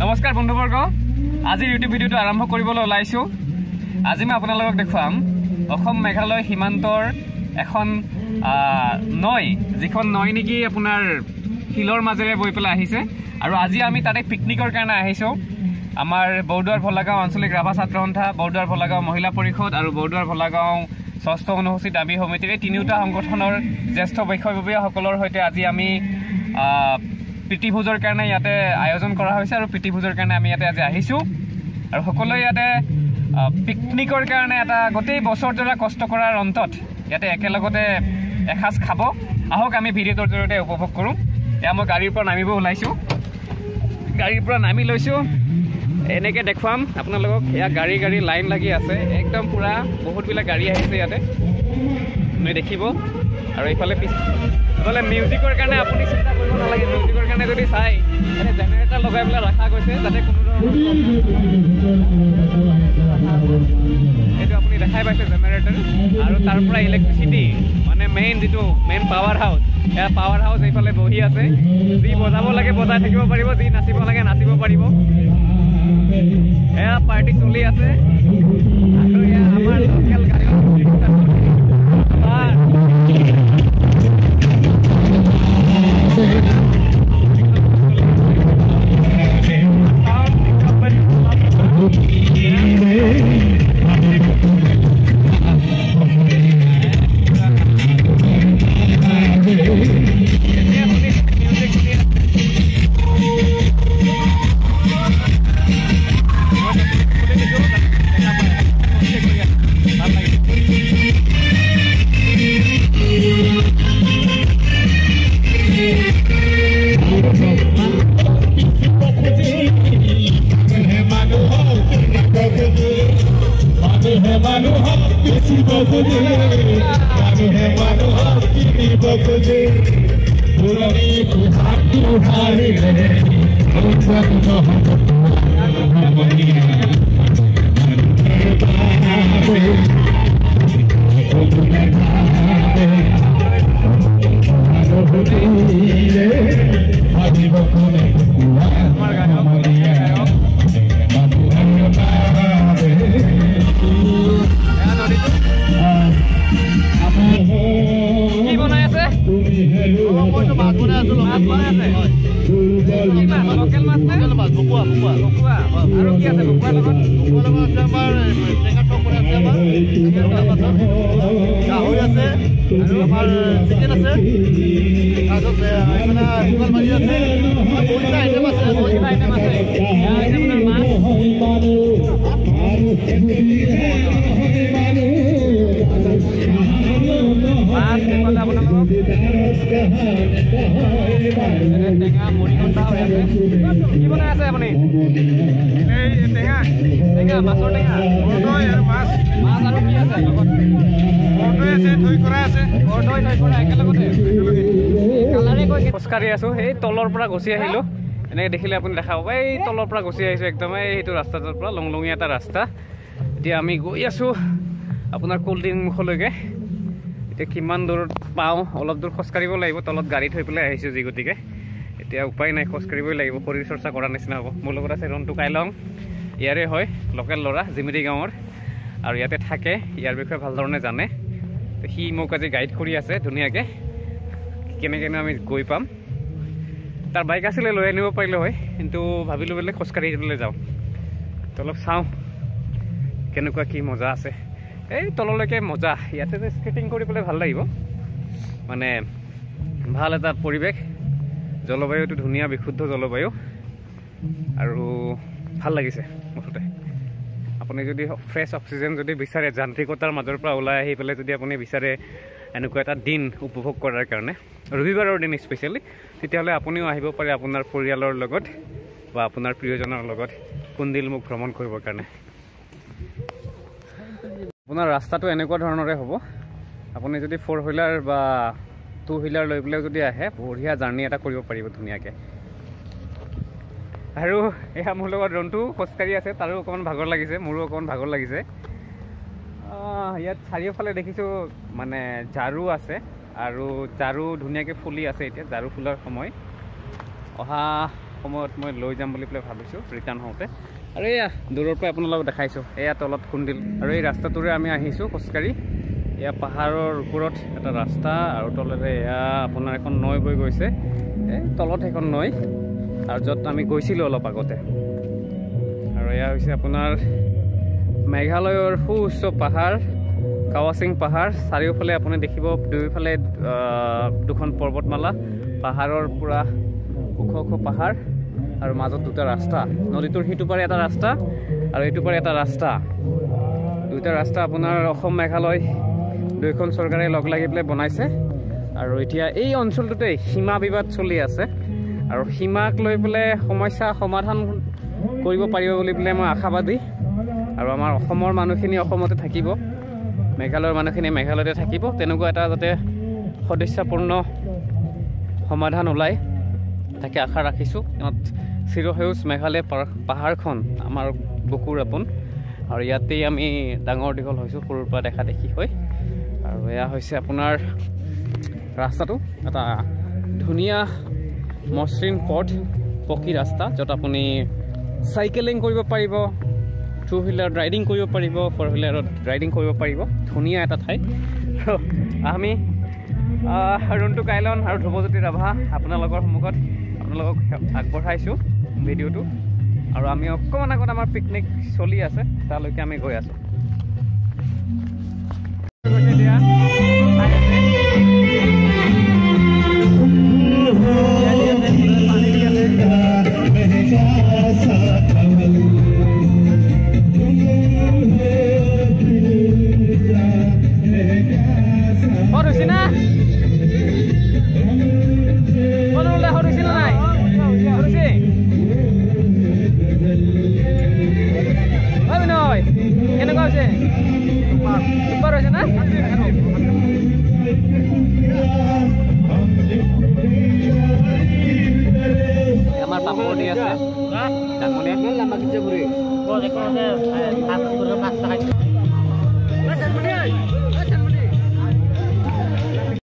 নমস্কাৰ বন্ধুবৰ্গ আজি ইউটিউব ভিডিওটো আৰম্ভ কৰিবলৈ ওলাইছো আজি মই আপোনালোকক দেখুৱাম অসম মেঘালয় সীমান্তৰ এখন নৈ যিখন নৈ নেকি আপোনাৰ হিলৰ মাজেৰে বৈ পেলাই আহিছে আৰু আজি আমি তাতে পিকনিকৰ কাৰণে আহিছো আমাৰ বৌদুৱাৰ ভলাগাঁও আঞ্চলিক ৰাভা ছাত্ৰ সন্থা বৌদুৱাৰ ভলাগাঁও মহিলা পৰিষদ আৰু বৌদুৱাৰ ভলাগাঁও ষষ্ঠ অনুসূচিত দাবী সমিতিৰ তিনিওটা সংগঠনৰ জ্যেষ্ঠ বৈষয়িকসকলৰ সৈতে আজি আমি প্ৰীতিভোজৰ কাৰণে ইয়াতে আয়োজন কৰা হৈছে আৰু প্ৰীতিভোজৰ কাৰণে আমি ইয়াতে আজি আহিছো আৰু সকলোৱে ইয়াতে পিকনিকৰ কাৰণে এটা গোটেই বছৰ জোৰা কষ্ট কৰাৰ অন্তত ইয়াতে একেলগতে এসাজ খাব আহক আমি ভিডিঅ'টোৰ জৰিয়তে উপভোগ কৰোঁ এয়া মই গাড়ীৰ পৰা নামিব ওলাইছো গাড়ীৰ পৰা নামি লৈছো এনেকৈ দেখুৱাম আপোনালোকক এয়া গাড়ী লাইন লাগি আছে একদম পুৰা বহুতবিলাক গাড়ী আহিছে ইয়াতে আপুনি দেখিব আৰু এইফালে পিছফালে মিউজিকৰ কাৰণে আপুনি চিন্তা কৰিব নালাগে মিউজিকৰ কাৰণে যদি চাই এনে জেনেৰেটৰ লগাই পেলাই ৰখা গৈছে যাতে কোনো ধৰণৰ এইটো আপুনি দেখাই পাইছে জেনেৰেটৰ আৰু তাৰ পৰা ইলেক্ট্ৰিচিটি মানে মেইন পাৱাৰ হাউচ এয়া পাৱাৰ হাউচ এইফালে বহি আছে যি বজাব লাগে বজাই থাকিব পাৰিব যি নাচিব লাগে নাচিব পাৰিব এয়া পাৰ্টি চলি আছে আৰু এয়া আমাৰ লোকেল গাড়ী খোজকাঢ়ি আছো এই তলৰ পৰা গুচি আহিলো এনেকৈ দেখিলে আপুনি দেখা পাব এই তলৰ পৰা গুচি আহিছো একদম এইটো ৰাস্তাটোৰ পৰা লংলঙীয়া এটা ৰাস্তা এতিয়া আমি গৈ আছো আপোনাৰ কল্ড মুখলৈকে এতিয়া কিমান দূৰত পাওঁ অলপ দূৰ খোজকাঢ়িব লাগিব তলত গাড়ী থৈ পেলাই আহিছোঁ যি গতিকে এতিয়া উপায় নাই খোজকাঢ়িবই লাগিব শৰীৰ চৰ্চা কৰাৰ নিচিনা হ'ব মোৰ লগত আছে ৰন্তু কাইলং ইয়াৰে হয় লোকেল ল'ৰা জিমিৰি গাঁৱৰ আৰু ইয়াতে থাকে ইয়াৰ বিষয়ে ভাল ধৰণে জানে সি মোক আজি গাইড কৰি আছে ধুনীয়াকৈ কেনেকৈ আমি গৈ পাম তাৰ বাইক আছিলে লৈ আনিব পাৰিলে হয় কিন্তু ভাবিলোঁ বোলে খোজকাঢ়ি পেলাই যাওঁ তো অলপ চাওঁ কেনেকুৱা কি মজা আছে এই তললৈকে মজা ইয়াতে যে স্কেটিং কৰি পেলাই ভাল লাগিব মানে ভাল এটা পৰিৱেশ জলবায়ুটো ধুনীয়া বিশুদ্ধ জলবায়ু আৰু ভাল লাগিছে মুঠতে আপুনি যদি ফ্ৰেছ অক্সিজেন যদি বিচাৰে যান্ত্ৰিকতাৰ মাজৰ পৰা ওলাই আহি পেলাই যদি আপুনি বিচাৰে এনেকুৱা এটা দিন উপভোগ কৰাৰ কাৰণে ৰবিবাৰৰ দিন স্পেচিয়েলি তেতিয়াহ'লে আপুনিও আহিব পাৰে আপোনাৰ পৰিয়ালৰ লগত বা আপোনাৰ প্ৰিয়জনৰ লগত কুন্দিলমুখ ভ্ৰমণ কৰিবৰ কাৰণে আপোনাৰ ৰাস্তাটো এনেকুৱা ধৰণৰে হ'ব আপুনি যদি 4 হুইলাৰ বা 2 হুইলাৰ লৈ পেলাই যদি আহে বঢ়িয়া জাৰ্ণি এটা কৰিব পাৰিব ধুনীয়াকৈ আৰু এয়া মোৰ লগত ৰন্তু খোজকাঢ়ি আছে তাৰো অকণমান ভাগৰ লাগিছে মোৰো অকণমান ভাগৰ লাগিছে ইয়াত চাৰিওফালে দেখিছোঁ মানে ঝাৰু আছে আৰু ঝাৰু ধুনীয়াকৈ ফুলি আছে এতিয়া ঝাৰু ফুলাৰ সময় অহা সময়ত মই লৈ যাম বুলি পেলাই ভাবিছোঁ ৰিটাৰ্ণ হওঁতে। আৰু এয়া দূৰৰ পৰা আপোনালোকক দেখাইছোঁ, এয়া তলত খুন্দিল। আৰু এই ৰাস্তাটোৰে আমি আহিছোঁ খোজকাঢ়ি। এয়া পাহাৰৰ ওপৰত এটা ৰাস্তা আৰু তলেৰে এয়া আপোনাৰ এখন নৈ বৈ গৈছে, এই তলত সেইখন নৈ, আৰু য'ত আমি গৈছিলোঁ অলপ আগতে। আৰু এয়া হৈছে আপোনাৰ মেঘালয়ৰ সুউচ্চ পাহাৰ কাৱাচিং পাহাৰ। চাৰিওফালে আপুনি দেখিব দুয়োফালে দুখন পৰ্বতমালা, পাহাৰৰ পূৰা ওখ ওখ পাহাৰ, আৰু মাজত দুটা ৰাস্তা। নদীটোৰ সিটো পাৰে এটা ৰাস্তা আৰু এইটো পাৰে এটা ৰাস্তা। দুটা ৰাস্তা আপোনাৰ অসম মেঘালয় দুয়োখন চৰকাৰে লগ লাগি পেলাই বনাইছে। আৰু এতিয়া এই অঞ্চলটোতে সীমা বিবাদ চলি আছে, আৰু সীমাক লৈ পেলাই সমস্যা সমাধান কৰিব পাৰিব বুলি পেলাই মই আশাবাদী। আৰু আমাৰ অসমৰ মানুহখিনি অসমতে থাকিব, মেঘালয়ৰ মানুহখিনি মেঘালয়তে থাকিব, তেনেকুৱা এটা যাতে সদস্যপূৰ্ণ সমাধান ওলায় তাকে আশা ৰাখিছোঁ। চিৰসেউজ মেঘালয় পাহাৰখন আমাৰ বুকুৰ আপোন, আৰু ইয়াতেই আমি ডাঙৰ দীঘল হৈছোঁ সৰুৰ পৰা দেখা দেখি হৈ। আৰু এয়া হৈছে আপোনাৰ ৰাস্তাটো, এটা ধুনীয়া মসৃণ পথ, পকী ৰাস্তা, য'ত আপুনি চাইকেলিং কৰিব পাৰিব, 2 হুইলাৰ ৰাইডিং কৰিব পাৰিব, 4 হুইলাৰত ৰাইডিং কৰিব পাৰিব। ধুনীয়া এটা ঠাই। আৰু আমি ৰুণ্টু কাইলন আৰু ধ্ৰুৱজ্যোতি ৰাভা আপোনালোকৰ সন্মুখত আপোনালোকক আগবঢ়াইছোঁ ভিডিঅ'টো। আৰু আমি অকণমান আগত আমাৰ পিকনিক চলি আছে, তালৈকে আমি গৈ আছোঁ। আমাৰ পাপৰ দি আছে ডাঙৰীয়া